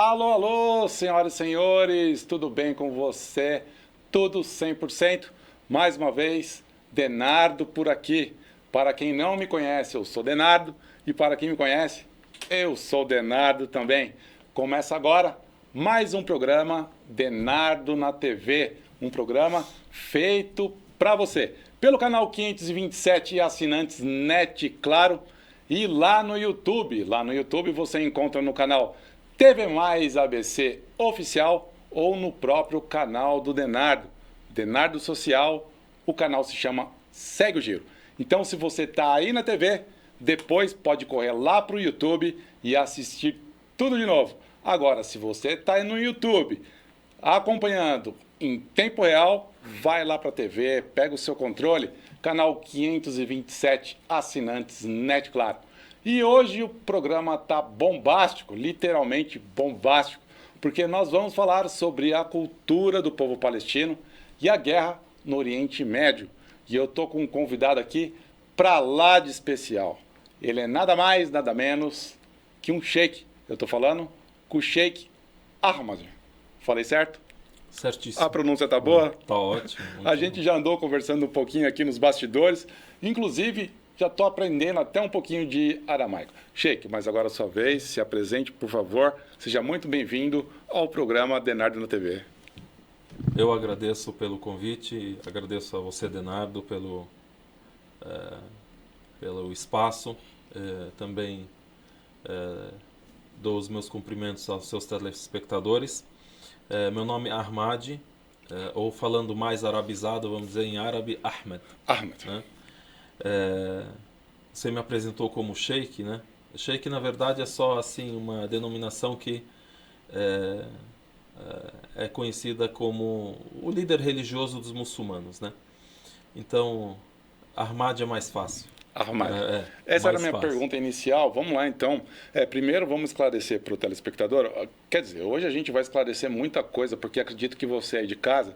Alô, alô, senhoras e senhores, tudo bem com você? Tudo 100%? Mais uma vez, Denardo por aqui. Para quem não me conhece, eu sou Denardo, e para quem me conhece, eu sou Denardo também. Começa agora mais um programa Denardo na TV, um programa feito para você, pelo canal 527 e assinantes NET, claro, e lá no YouTube. Lá no YouTube você encontra no canal TV Mais ABC Oficial ou no próprio canal do Denardo, Denardo Social. O canal se chama Segue o Giro. Então, se você está aí na TV, depois pode correr lá para o YouTube e assistir tudo de novo. Agora, se você está aí no YouTube acompanhando em tempo real, vai lá para a TV, pega o seu controle, canal 527 assinantes NET, claro. E hoje o programa está bombástico, literalmente bombástico, porque nós vamos falar sobre a cultura do povo palestino e a guerra no Oriente Médio. E eu estou com um convidado aqui para lá de especial. Ele é nada mais, nada menos que um sheik. Eu estou falando com o Sheik Ahmad. Falei certo? Certíssimo. A pronúncia tá boa? Tá ótimo. A gente já andou conversando um pouquinho aqui nos bastidores. Inclusive, já estou aprendendo até um pouquinho de aramaico. Sheik, mas agora é a sua vez. Se apresente, por favor. Seja muito bem-vindo ao programa Denardo na TV. Eu agradeço pelo convite, agradeço a você, Denardo, pelo espaço. Também dou os meus cumprimentos aos seus telespectadores. Meu nome é Ahmad, ou falando mais arabizado, vamos dizer em árabe, Ahmed. Ahmed. Né? Você me apresentou como Sheik, né? Sheik, na verdade, é só assim uma denominação que é conhecida como o líder religioso dos muçulmanos, né? Então, Ahmad é mais fácil. Ahmad. Essa era a minha fácil. pergunta inicial. Vamos lá, então. Primeiro, vamos esclarecer para o telespectador. Quer dizer, hoje a gente vai esclarecer muita coisa, porque acredito que você aí de casa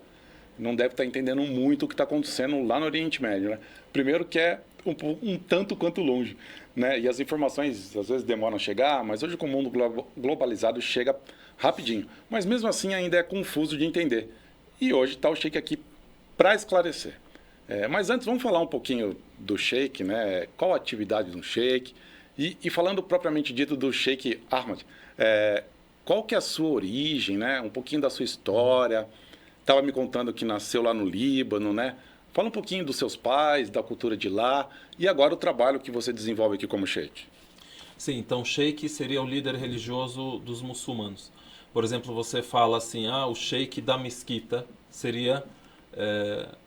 não deve estar entendendo muito o que está acontecendo lá no Oriente Médio, né? Primeiro que é um tanto quanto longe, né? E as informações às vezes demoram a chegar, mas hoje com o mundo globalizado chega rapidinho. Mas mesmo assim ainda é confuso de entender. E hoje está o Sheik aqui para esclarecer. Mas antes vamos falar um pouquinho do Sheik, né? Qual a atividade do Sheik? E falando propriamente dito do Sheik Ahmad, qual que é a sua origem, né? Um pouquinho da sua história. Estava me contando que nasceu lá no Líbano, né? Fala um pouquinho dos seus pais, da cultura de lá e agora o trabalho que você desenvolve aqui como sheik. Sim, então Sheik seria o líder religioso dos muçulmanos. Por exemplo, você fala assim, o Sheik da mesquita seria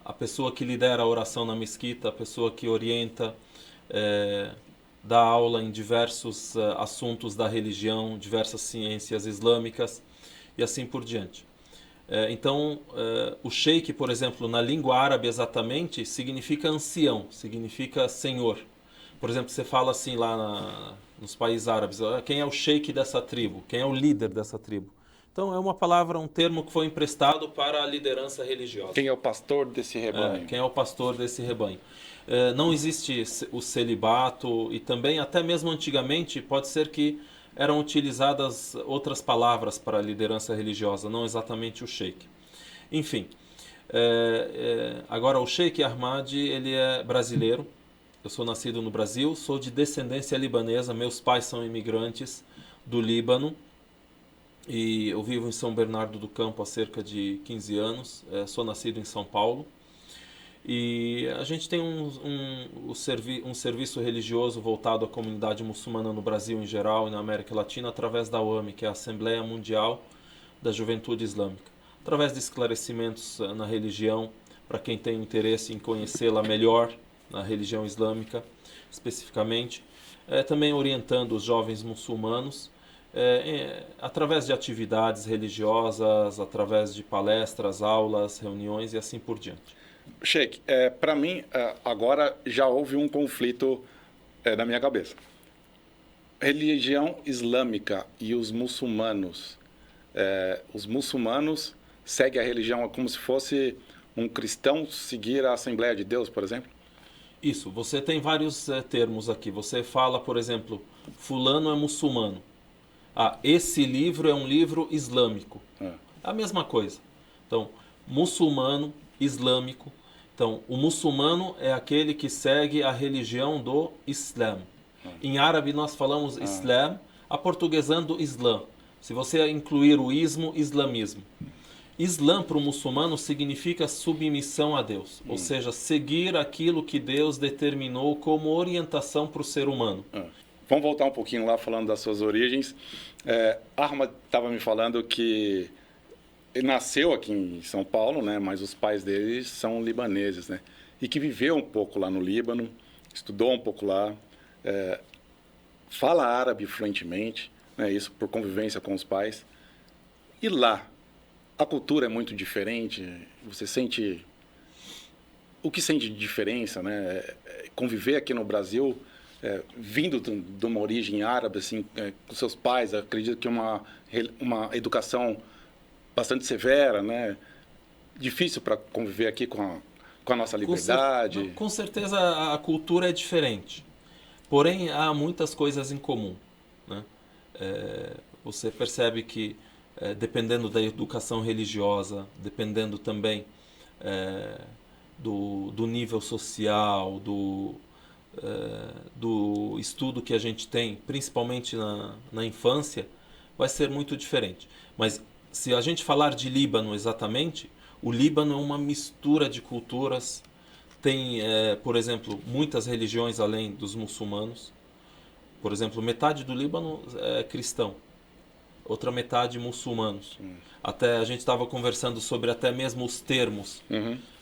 a pessoa que lidera a oração na mesquita, a pessoa que orienta, dá aula em diversos assuntos da religião, diversas ciências islâmicas e assim por diante. Então, o sheik, por exemplo, na língua árabe exatamente, significa ancião, significa senhor. Por exemplo, você fala assim lá nos países árabes, quem é o sheik dessa tribo? Quem é o líder dessa tribo? Então, é uma palavra, um termo que foi emprestado para a liderança religiosa. Quem é o pastor desse rebanho? Quem é o pastor desse rebanho. Não existe o celibato e também, até mesmo antigamente, pode ser que eram utilizadas outras palavras para a liderança religiosa, não exatamente o sheik. Enfim, agora o Sheik Ahmad, ele é brasileiro. Eu sou nascido no Brasil, sou de descendência libanesa, meus pais são imigrantes do Líbano e eu vivo em São Bernardo do Campo há cerca de 15 anos, sou nascido em São Paulo. E a gente tem um serviço religioso voltado à comunidade muçulmana no Brasil em geral e na América Latina através da UAMI, que é a Assembleia Mundial da Juventude Islâmica. Através de esclarecimentos na religião, para quem tem interesse em conhecê-la melhor, na religião islâmica especificamente. Também orientando os jovens muçulmanos através de atividades religiosas, através de palestras, aulas, reuniões e assim por diante. Sheik, para mim, agora já houve um conflito na minha cabeça. Religião islâmica e os muçulmanos seguem a religião como se fosse um cristão seguir a Assembleia de Deus, por exemplo? Isso, você tem vários termos aqui. Você fala, por exemplo, fulano é muçulmano. esse livro é um livro islâmico. É. A mesma coisa. Então, muçulmano, islâmico. Então, o muçulmano é aquele que segue a religião do Islã. Em árabe nós falamos Islam, aportuguesando Islã. Se você incluir o ismo, islamismo. Islã para o muçulmano significa submissão a Deus, ou seja, seguir aquilo que Deus determinou como orientação para o ser humano. Vamos voltar um pouquinho lá falando das suas origens. Ahmad estava me falando que ele nasceu aqui em São Paulo, né? Mas os pais dele são libaneses, né? E que viveu um pouco lá no Líbano, estudou um pouco lá, fala árabe fluentemente, né? Isso por convivência com os pais. E lá, a cultura é muito diferente. Você sente... O que sente de diferença, né? Conviver aqui no Brasil, vindo de uma origem árabe, assim, com seus pais, acredito que uma educação bastante severa, né? Difícil para conviver aqui com a nossa liberdade. Com certeza a cultura é diferente. Porém, há muitas coisas em comum, né? Você percebe que dependendo da educação religiosa, dependendo também do nível social, do estudo que a gente tem, principalmente na infância, vai ser muito diferente. Mas se a gente falar de Líbano exatamente, o Líbano é uma mistura de culturas. Tem, por exemplo, muitas religiões além dos muçulmanos. Por exemplo, metade do Líbano é cristão. Outra metade muçulmanos. Até a gente estava conversando sobre até mesmo os termos.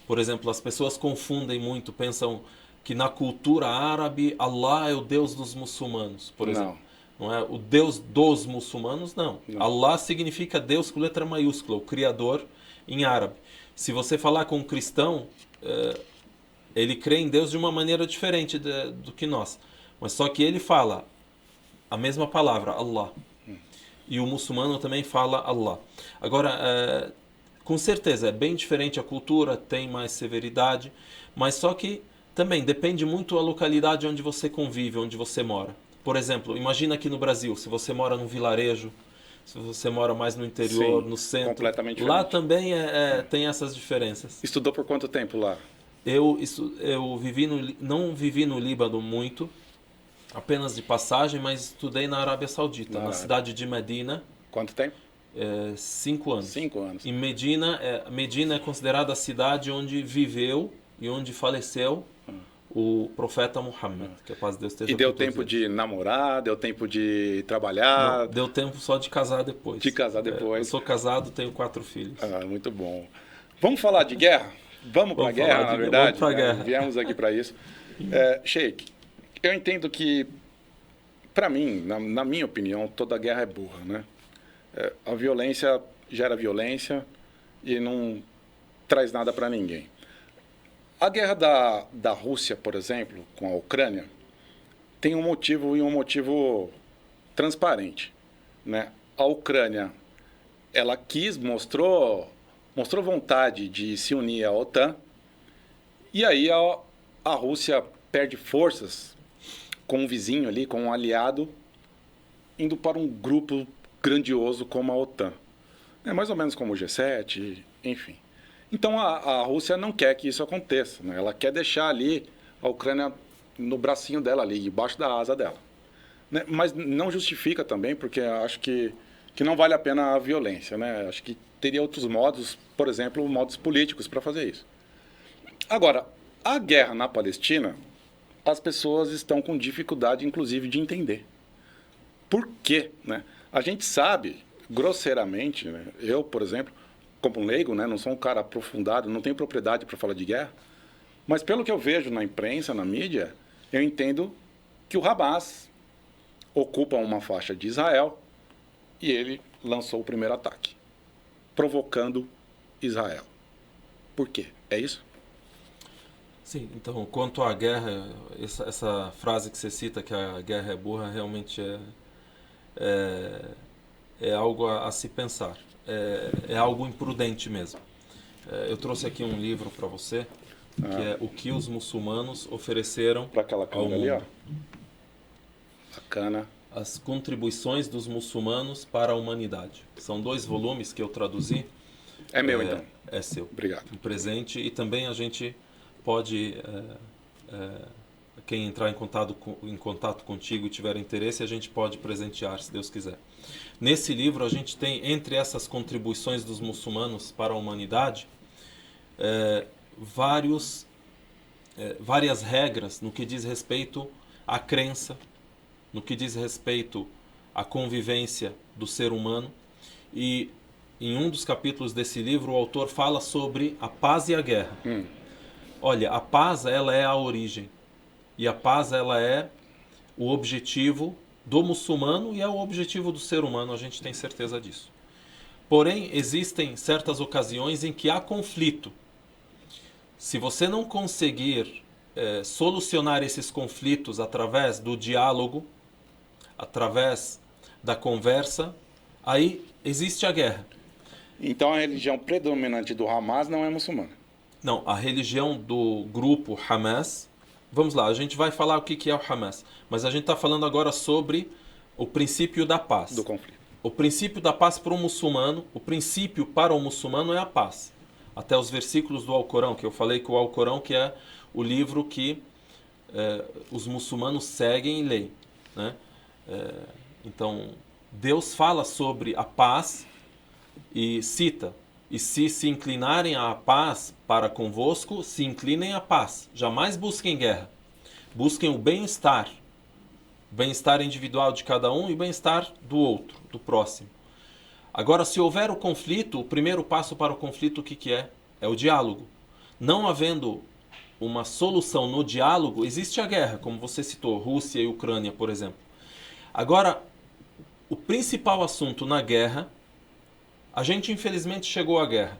Por exemplo, as pessoas confundem muito, pensam que na cultura árabe Allah é o Deus dos muçulmanos, por exemplo. Não é o Deus dos muçulmanos, não. Allah significa Deus com letra maiúscula, o Criador em árabe. Se você falar com um cristão, ele crê em Deus de uma maneira diferente do que nós. Mas só que ele fala a mesma palavra, Allah. E o muçulmano também fala Allah. Agora, com certeza, é bem diferente a cultura, tem mais severidade, mas só que também depende muito da localidade onde você convive, onde você mora. Por exemplo, imagina aqui no Brasil, se você mora num vilarejo, se você mora mais no interior, no centro, completamente lá diferente. também tem essas diferenças. Estudou por quanto tempo lá? Eu não vivi no Líbano muito, apenas de passagem, mas estudei na Arábia Saudita, na cidade de Medina. Quanto tempo? 5 anos. 5 anos. Em Medina é considerada a cidade onde viveu e onde faleceu o profeta Muhammad, que a paz de Deus esteja E deu com todos tempo eles. de namorar, deu tempo de trabalhar? Não, deu tempo só de casar depois. De casar depois. Eu sou casado, tenho 4 filhos. Muito bom. Vamos falar de guerra? Vamos para a guerra, na verdade? Vamos para a guerra. Viemos aqui para isso. Sheikh, eu entendo que, para mim, na minha opinião, toda guerra é burra, né? A violência gera violência e não traz nada para ninguém. A guerra da Rússia, por exemplo, com a Ucrânia, tem um motivo e um motivo transparente, né? A Ucrânia, ela mostrou vontade de se unir à OTAN, e aí a Rússia perde forças com um vizinho ali, com um aliado, indo para um grupo grandioso como a OTAN. É mais ou menos como o G7, enfim. Então a Rússia não quer que isso aconteça, né? Ela quer deixar ali a Ucrânia no bracinho dela ali, debaixo da asa dela, né? Mas não justifica também, porque acho que não vale a pena a violência, né? Acho que teria outros modos, por exemplo, modos políticos para fazer isso. Agora, a guerra na Palestina, as pessoas estão com dificuldade, inclusive, de entender. Por quê, né? A gente sabe, grosseiramente, né? Eu, por exemplo, como um leigo, né? Não sou um cara aprofundado, não tenho propriedade para falar de guerra, mas pelo que eu vejo na imprensa, na mídia, eu entendo que o Hamas ocupa uma faixa de Israel e ele lançou o primeiro ataque, provocando Israel. Por quê? É isso? Sim, então, quanto à guerra, essa frase que você cita, que a guerra é burra, realmente é algo a se pensar. É algo imprudente mesmo. Eu trouxe aqui um livro para você, que é O que os muçulmanos ofereceram para aquela ao câmera ali, ó. mundo. Bacana. as contribuições dos muçulmanos para a humanidade. São 2 volumes que eu traduzi. É meu, então. É seu. Obrigado. Um presente. E também a gente pode, quem entrar em contato contigo e tiver interesse, a gente pode presentear, se Deus quiser. Nesse livro a gente tem, entre essas contribuições dos muçulmanos para a humanidade, várias regras no que diz respeito à crença, no que diz respeito à convivência do ser humano. E em um dos capítulos desse livro o autor fala sobre a paz e a guerra. Olha, a paz, ela é a origem, e a paz, ela é o objetivo do muçulmano e é o objetivo do ser humano, a gente tem certeza disso. Porém, existem certas ocasiões em que há conflito. Se você não conseguir solucionar esses conflitos através do diálogo, através da conversa, aí existe a guerra. Então a religião predominante do Hamas não é muçulmana? Não, a religião do grupo Hamas... Vamos lá, a gente vai falar o que é o Hamas, mas a gente está falando agora sobre o princípio da paz. Do conflito. O princípio da paz para o muçulmano, o princípio para o muçulmano é a paz. Até os versículos do Alcorão, que eu falei que o Alcorão que é o livro que os muçulmanos seguem e leem, né? Então, Deus fala sobre a paz e cita: e se inclinarem à paz para convosco, se inclinem à paz. Jamais busquem guerra. Busquem o bem-estar individual de cada um e o bem-estar do outro, do próximo. Agora, se houver o conflito, o primeiro passo para o conflito, o que é? É o diálogo. Não havendo uma solução no diálogo, existe a guerra, como você citou, Rússia e Ucrânia, por exemplo. Agora, o principal assunto na guerra, a gente infelizmente chegou à guerra.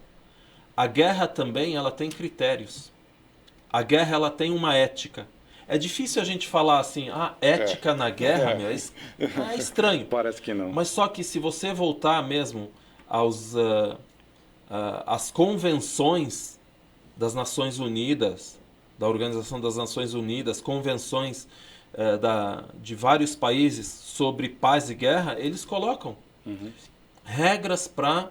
A guerra também, ela tem critérios. A guerra, ela tem uma ética. É difícil a gente falar assim, ética na guerra, meu, é estranho. Parece que não. Mas só que se você voltar mesmo às convenções das Nações Unidas, da Organização das Nações Unidas, convenções de vários países sobre paz e guerra, eles colocam regras para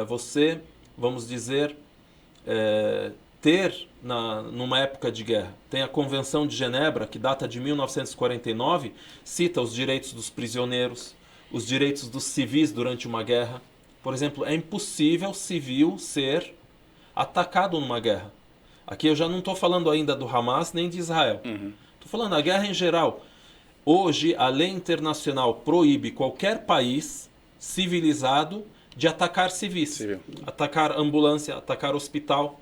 você, vamos dizer, ter numa época de guerra. Tem a Convenção de Genebra, que data de 1949, cita os direitos dos prisioneiros, os direitos dos civis durante uma guerra. Por exemplo, é impossível civil ser atacado numa guerra. Aqui eu já não estou falando ainda do Hamas nem de Israel. Estou falando da guerra em geral. Hoje, a lei internacional proíbe qualquer país civilizado de atacar civis. Atacar ambulância, atacar hospital.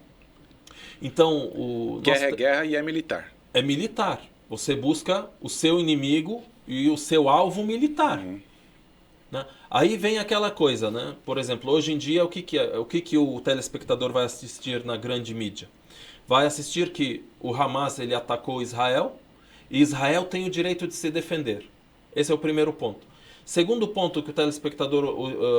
Então, guerra é guerra e é militar. É militar. Você busca o seu inimigo e o seu alvo militar. Né? Aí vem aquela coisa, né? Por exemplo, hoje em dia, o que o telespectador vai assistir na grande mídia? Vai assistir que o Hamas ele atacou Israel e Israel tem o direito de se defender. Esse é o primeiro ponto. Segundo ponto que o telespectador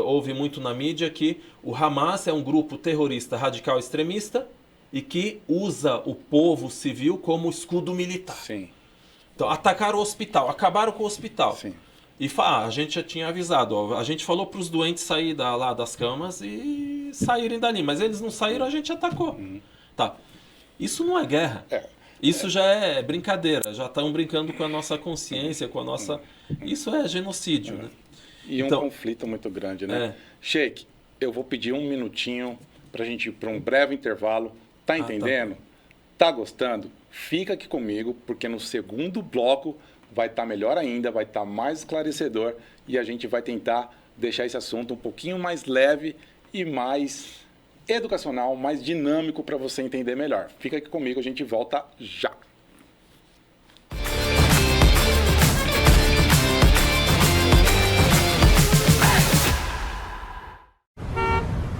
ouve muito na mídia é que o Hamas é um grupo terrorista radical extremista e que usa o povo civil como escudo militar. Sim. Então, atacaram o hospital, acabaram com o hospital. Sim. E a gente já tinha avisado, a gente falou para os doentes saírem lá das camas e saírem dali, mas eles não saíram, a gente atacou. Tá. Isso não é guerra. Isso já é brincadeira, já estão brincando com a nossa consciência, com a nossa... Isso é genocídio, né? E então, um conflito muito grande, né? Sheik, eu vou pedir um minutinho para a gente ir para um breve intervalo. Tá entendendo? Tá gostando? Fica aqui comigo, porque no segundo bloco vai estar melhor ainda, vai estar mais esclarecedor e a gente vai tentar deixar esse assunto um pouquinho mais leve e mais educacional, mais dinâmico para você entender melhor. Fica aqui comigo, a gente volta já.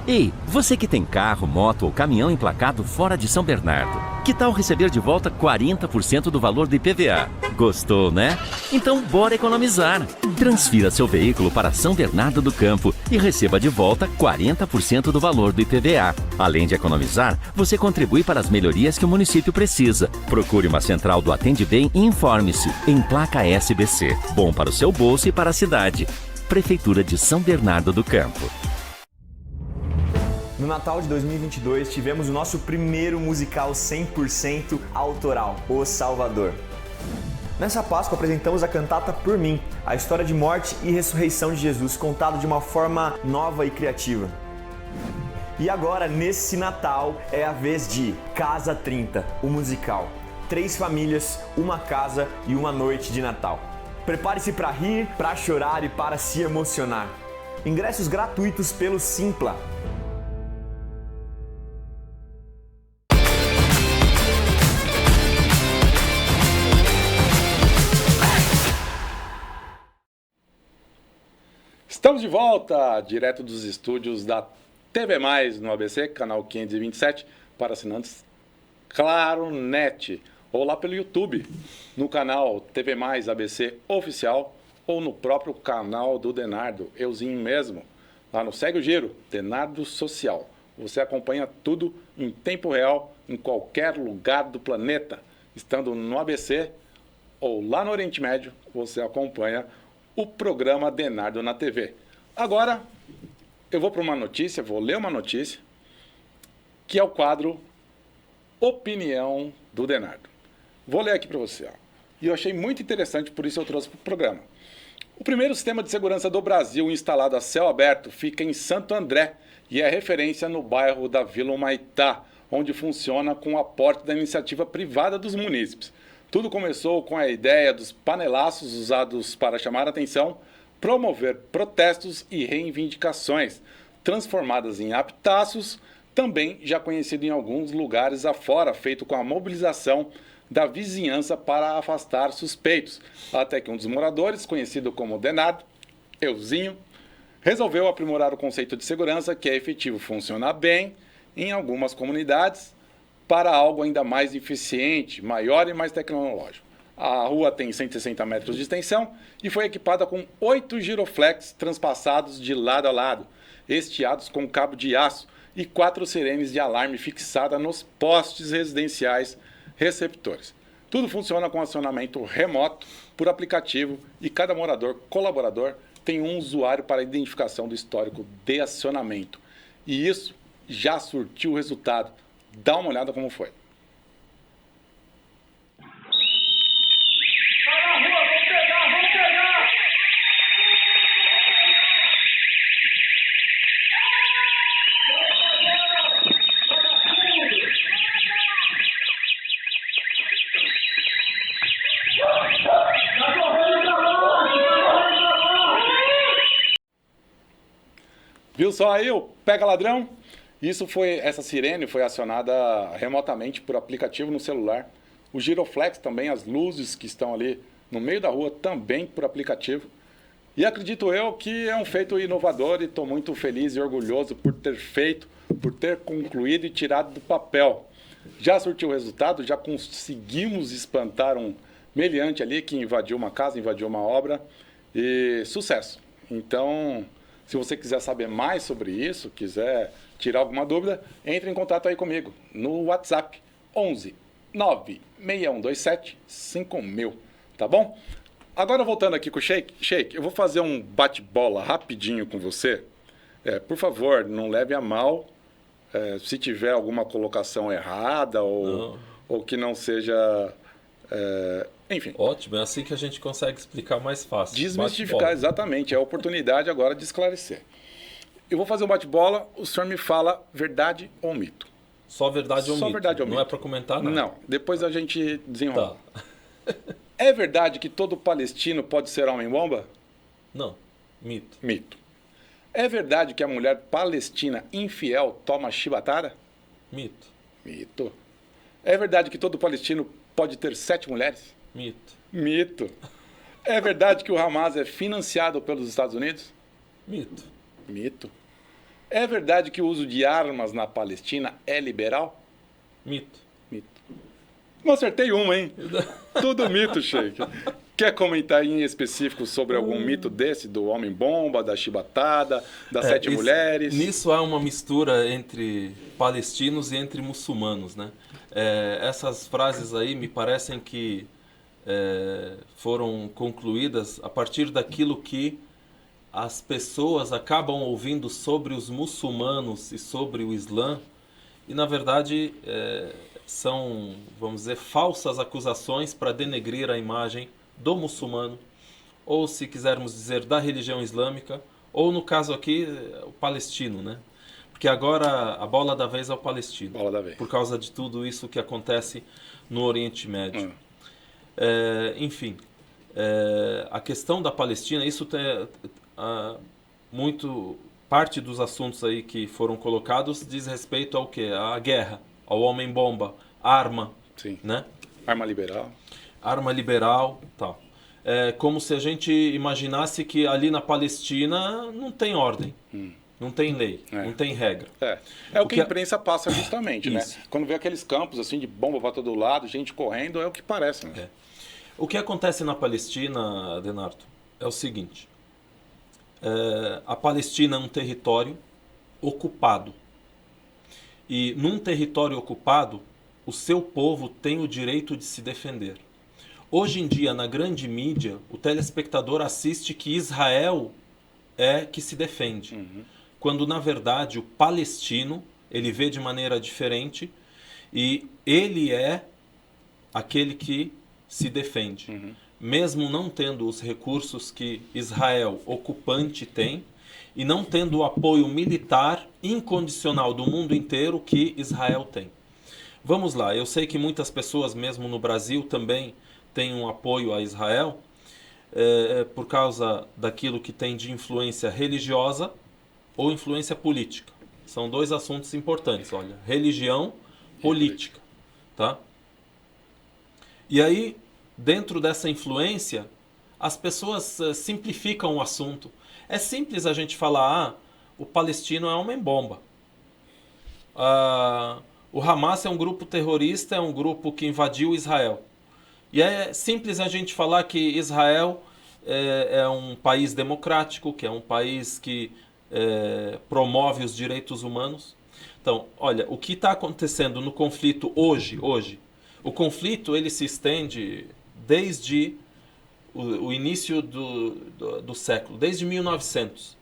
Ei, você que tem carro, moto ou caminhão emplacado fora de São Bernardo, que tal receber de volta 40% do valor do IPVA? Gostou, né? Então bora economizar! Transfira seu veículo para São Bernardo do Campo e receba de volta 40% do valor do IPVA. Além de economizar, você contribui para as melhorias que o município precisa. Procure uma central do Atende Bem e informe-se. Em placa SBC. Bom para o seu bolso e para a cidade. Prefeitura de São Bernardo do Campo. No Natal de 2022, tivemos o nosso primeiro musical 100% autoral, O Salvador. Nessa Páscoa apresentamos a cantata Por Mim, a história de morte e ressurreição de Jesus, contada de uma forma nova e criativa. E agora, nesse Natal, é a vez de Casa 30, o musical. 3 famílias, uma casa e uma noite de Natal. Prepare-se para rir, para chorar e para se emocionar. Ingressos gratuitos pelo Simpla. Estamos de volta, direto dos estúdios da TV Mais no ABC, canal 527, para assinantes Claro Net, ou lá pelo YouTube, no canal TV Mais ABC Oficial, ou no próprio canal do Denardo, euzinho mesmo, lá no Segue o Giro, Denardo Social. Você acompanha tudo em tempo real, em qualquer lugar do planeta, estando no ABC ou lá no Oriente Médio, você acompanha o programa Denardo na TV. Agora, eu vou para uma notícia, vou ler uma notícia, que é o quadro Opinião do Denardo. Vou ler aqui para você. Ó. E eu achei muito interessante, por isso eu trouxe para o programa. O primeiro sistema de segurança do Brasil instalado a céu aberto fica em Santo André e é referência no bairro da Vila Humaitá, onde funciona com o aporte da iniciativa privada dos munícipes. Tudo começou com a ideia dos panelaços usados para chamar a atenção, promover protestos e reivindicações, transformadas em aptaços, também já conhecido em alguns lugares afora, feito com a mobilização da vizinhança para afastar suspeitos, até que um dos moradores, conhecido como Denardo, euzinho, resolveu aprimorar o conceito de segurança, que é efetivo funcionar bem em algumas comunidades, para algo ainda mais eficiente, maior e mais tecnológico. A rua tem 160 metros de extensão e foi equipada com 8 giroflex transpassados de lado a lado, estiados com cabo de aço e 4 sirenes de alarme fixada nos postes residenciais receptores. Tudo funciona com acionamento remoto por aplicativo e cada morador colaborador tem um usuário para identificação do histórico de acionamento. E isso já surtiu resultado. Dá uma olhada como foi. Viu só aí o Pega Ladrão? Essa sirene foi acionada remotamente por aplicativo no celular. O giroflex também, as luzes que estão ali no meio da rua, também por aplicativo. E acredito eu que é um feito inovador e estou muito feliz e orgulhoso por ter feito, por ter concluído e tirado do papel. Já surtiu o resultado, já conseguimos espantar um meliante ali que invadiu uma casa, invadiu uma obra e sucesso. Então, se você quiser saber mais sobre isso, quiser tirar alguma dúvida, entre em contato aí comigo no WhatsApp 11 96127 5000, tá bom? Agora voltando aqui com o Sheik. Sheik, eu vou fazer um bate-bola rapidinho com você. Por favor, não leve a mal se tiver alguma colocação errada ou que não seja... enfim. Ótimo, é assim que a gente consegue explicar mais fácil. Desmistificar, exatamente. É a oportunidade agora de esclarecer. Eu vou fazer um bate-bola, o senhor me fala verdade ou mito. Só verdade ou mito? Só verdade ou mito. Não é para comentar nada? Não, depois a gente desenrola. Tá. É verdade que todo palestino pode ser homem-bomba? Não, mito. Mito. É verdade que a mulher palestina infiel toma chibatada? Mito. Mito. É verdade que todo palestino pode ter 7 mulheres? Mito. Mito. É verdade que o Hamas é financiado pelos Estados Unidos? Mito. Mito. É verdade que o uso de armas na Palestina é liberal? Mito. Mito. Não acertei uma, hein? Tudo mito, Sheik. Quer comentar em específico sobre algum mito desse, do homem-bomba, da chibatada, das 7 mulheres? Nisso há uma mistura entre palestinos e entre muçulmanos, né? Essas frases aí me parecem que foram concluídas a partir daquilo que as pessoas acabam ouvindo sobre os muçulmanos e sobre o Islã, e na verdade são, vamos dizer, falsas acusações para denegrir a imagem do muçulmano, ou se quisermos dizer da religião islâmica, ou no caso aqui o palestino, né? Porque agora a bola da vez é o palestino, Bola da vez. por causa de tudo isso que acontece no Oriente Médio. Enfim, a questão da Palestina, isso parte dos assuntos aí que foram colocados diz respeito ao quê? À guerra, ao homem-bomba, arma, Sim. né? Arma liberal. Arma liberal, tal. É como se a gente imaginasse que ali na Palestina não tem ordem, não tem lei, não tem regra. É o que a imprensa passa justamente, né? Isso. Quando vê aqueles campos assim de bomba para todo lado, gente correndo, é o que parece, né? O que acontece na Palestina, Adenardo, é o seguinte. A Palestina é um território ocupado. E num território ocupado, o seu povo tem o direito de se defender. Hoje em dia, na grande mídia, o telespectador assiste que Israel é que se defende. Quando, na verdade, o palestino, ele vê de maneira diferente e ele é aquele que se defende. Mesmo não tendo os recursos que Israel ocupante tem e não tendo o apoio militar incondicional do mundo inteiro que Israel tem. Vamos lá, eu sei que muitas pessoas, mesmo no Brasil, também têm um apoio a Israel por causa daquilo que tem de influência religiosa ou influência política. São dois assuntos importantes, olha, religião, política, tá? E aí, dentro dessa influência, as pessoas simplificam o assunto. É simples a gente falar, o palestino é homem-bomba. O Hamas é um grupo terrorista, é um grupo que invadiu Israel. E é simples a gente falar que Israel é um país democrático, que é um país que promove os direitos humanos. Então, olha, o que está acontecendo no conflito hoje, o conflito ele se estende desde o início do século, desde 1900.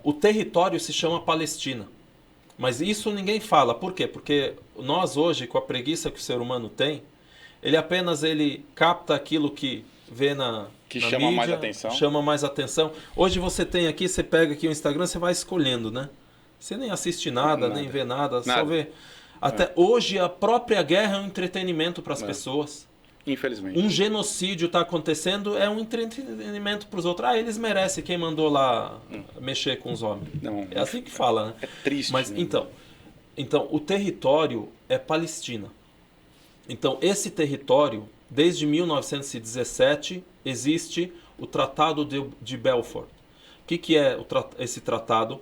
O território se chama Palestina. Mas isso ninguém fala. Por quê? Porque nós hoje, com a preguiça que o ser humano tem, ele apenas capta aquilo que vê na chama mídia, mais atenção. Chama mais atenção. Hoje você tem aqui, você pega aqui o Instagram, você vai escolhendo, né? Você nem assiste nada, nem vê nada. Só vê. Até hoje a própria guerra é um entretenimento para as pessoas. Infelizmente. Um genocídio está acontecendo, é um entretenimento para os outros. Eles merecem, quem mandou lá mexer com os homens. Não, é assim que fala, né? É triste. Mas né? então, o território é Palestina. Então, esse território, desde 1917, existe o Tratado de Balfour. O que é esse tratado?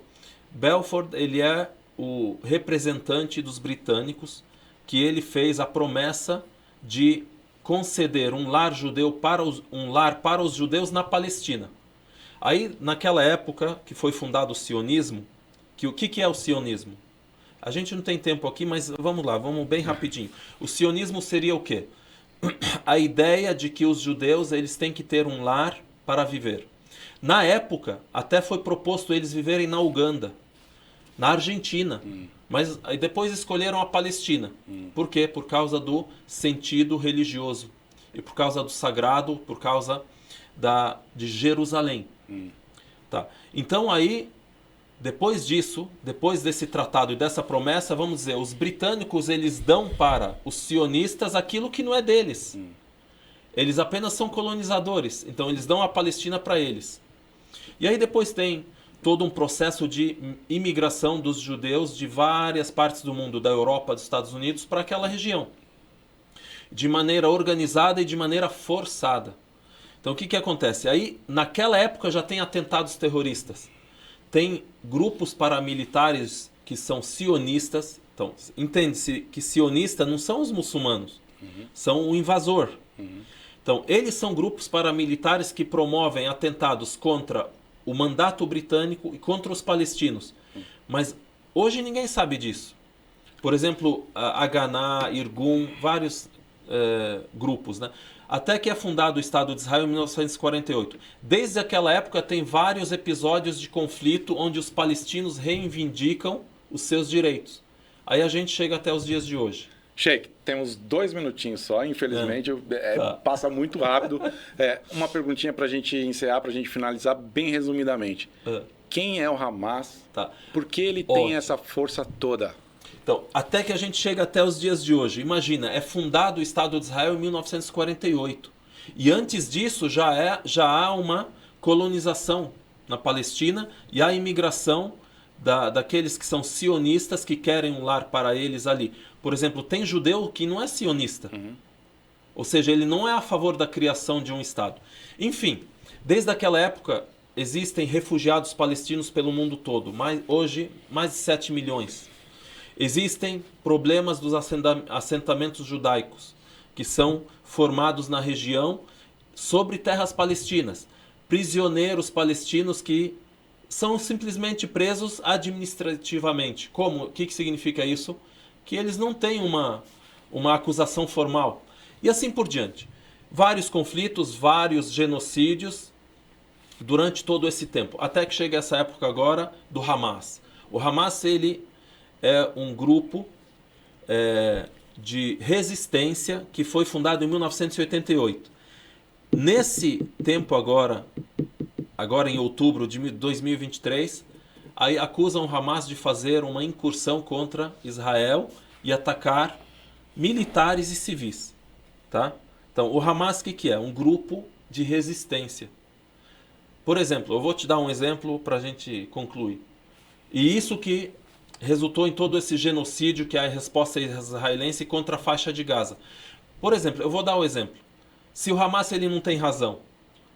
Balfour, ele é o representante dos britânicos, que ele fez a promessa de conceder um lar para os judeus na Palestina. Aí, naquela época que foi fundado o sionismo, o que é o sionismo? A gente não tem tempo aqui, mas vamos lá, vamos bem rapidinho. O sionismo seria o quê? A ideia de que os judeus eles têm que ter um lar para viver. Na época, até foi proposto eles viverem na Uganda, na Argentina, mas aí depois escolheram a Palestina. Por quê? Por causa do sentido religioso e por causa do sagrado, por causa de Jerusalém. Tá. Então aí, depois disso, depois desse tratado e dessa promessa, vamos dizer, os britânicos eles dão para os sionistas aquilo que não é deles. Eles apenas são colonizadores, então eles dão a Palestina para eles. E aí depois tem todo um processo de imigração dos judeus de várias partes do mundo, da Europa, dos Estados Unidos, para aquela região. De maneira organizada e de maneira forçada. Então o que acontece? Aí, naquela época já tem atentados terroristas. Tem grupos paramilitares que são sionistas, Então, entende-se que sionista não são os muçulmanos, são o invasor. Então, eles são grupos paramilitares que promovem atentados contra o mandato britânico e contra os palestinos. Mas hoje ninguém sabe disso. Por exemplo, a Haganah, Irgun, vários grupos, né? Até que é fundado o Estado de Israel em 1948. Desde aquela época tem vários episódios de conflito onde os palestinos reivindicam os seus direitos. Aí a gente chega até os dias de hoje. Sheik, temos 2 minutinhos só, infelizmente, Tá. passa muito rápido. Uma perguntinha para a gente encerrar, para a gente finalizar bem resumidamente. Quem é o Hamas? Tá. Por que ele Ótimo. tem essa força toda? Então, até que a gente chega até os dias de hoje. Imagina, é fundado o Estado de Israel em 1948. E antes disso já há uma colonização na Palestina e a imigração daqueles que são sionistas que querem um lar para eles ali. Por exemplo, tem judeu que não é sionista. Ou seja, ele não é a favor da criação de um Estado. Enfim, desde aquela época existem refugiados palestinos pelo mundo todo. Hoje, mais de 7 milhões. Existem problemas dos assentamentos judaicos, que são formados na região sobre terras palestinas. Prisioneiros palestinos que são simplesmente presos administrativamente. Como? O que significa isso? Que eles não têm uma acusação formal. E assim por diante. Vários conflitos, vários genocídios durante todo esse tempo. Até que chega essa época agora do Hamas. O Hamas, ele é um grupo de resistência que foi fundado em 1988. Nesse tempo agora em outubro de 2023, aí acusam o Hamas de fazer uma incursão contra Israel e atacar militares e civis. Tá? Então, o Hamas o que é? Um grupo de resistência. Por exemplo, eu vou te dar um exemplo para a gente concluir. E isso que resultou em todo esse genocídio que é a resposta israelense contra a faixa de Gaza. Por exemplo, eu vou dar um exemplo. Se o Hamas ele não tem razão,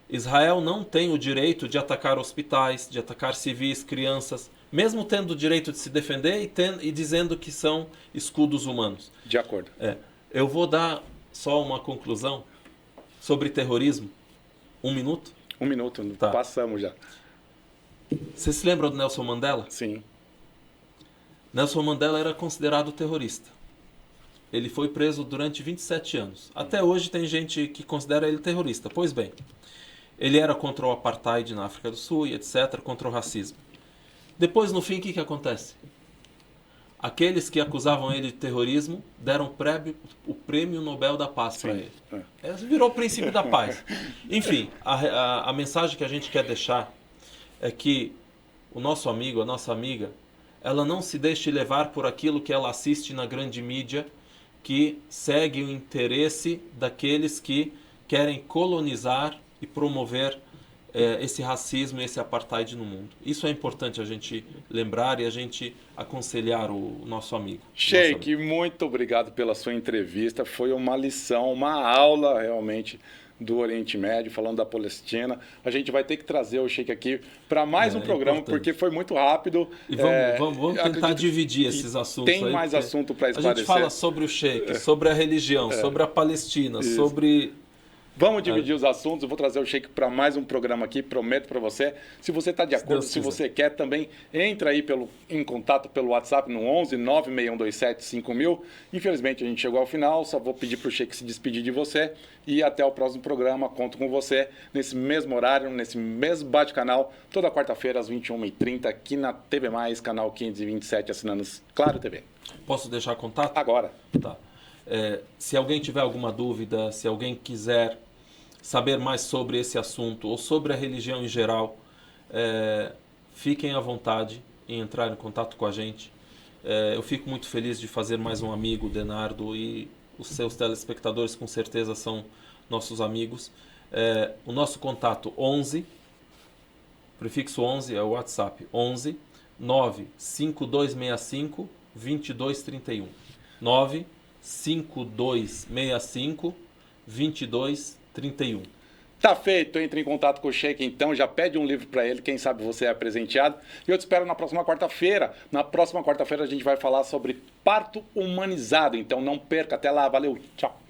Israel não tem o direito de atacar hospitais, de atacar civis, crianças, mesmo tendo o direito de se defender e dizendo que são escudos humanos. De acordo. Eu vou dar só uma conclusão sobre terrorismo. 1 minuto? 1 minuto, Tá. Passamos já. Você se lembra do Nelson Mandela? Sim. Nelson Mandela era considerado terrorista. Ele foi preso durante 27 anos. Até hoje tem gente que considera ele terrorista. Pois bem, ele era contra o apartheid na África do Sul e etc., contra o racismo. Depois, no fim, o que acontece? Aqueles que acusavam ele de terrorismo deram o Prêmio Nobel da Paz para ele. Virou o príncipe da paz. Enfim, a mensagem que a gente quer deixar é que o nosso amigo, a nossa amiga, ela não se deixe levar por aquilo que ela assiste na grande mídia, que segue o interesse daqueles que querem colonizar e promover esse racismo e esse apartheid no mundo. Isso é importante a gente lembrar e a gente aconselhar o nosso amigo. Sheik, muito obrigado pela sua entrevista. Foi uma lição, uma aula realmente do Oriente Médio, falando da Palestina. A gente vai ter que trazer o Sheik aqui para mais um programa, importante. Porque foi muito rápido. E vamos tentar dividir esses assuntos. Tem mais assunto para a esclarecer. gente fala sobre o Sheik, sobre a religião, sobre a Palestina, sobre... Vamos dividir os assuntos. Eu vou trazer o Sheik para mais um programa aqui, prometo para você. Se você está de acordo, se você quer também, entra aí em contato pelo WhatsApp no 11 96127 5000. Infelizmente a gente chegou ao final, só vou pedir para o Sheik se despedir de você e até o próximo programa. Conto com você nesse mesmo horário, nesse mesmo bate-canal, toda quarta-feira às 21h30 aqui na TV+, canal 527, assinando Claro TV. Posso deixar contato? Agora. Tá. Se alguém tiver alguma dúvida, se alguém quiser saber mais sobre esse assunto ou sobre a religião em geral, fiquem à vontade em entrar em contato com a gente. Eu fico muito feliz de fazer mais um amigo, Denardo, e os seus telespectadores com certeza são nossos amigos. O nosso contato 11, prefixo 11 é o WhatsApp, 11 95265 2231. 95265 2231. Tá feito, entre em contato com o Sheik então, já pede um livro para ele, quem sabe você é presenteado. E eu te espero na próxima quarta-feira. Na próxima quarta-feira a gente vai falar sobre parto humanizado, então não perca, até lá, valeu, tchau.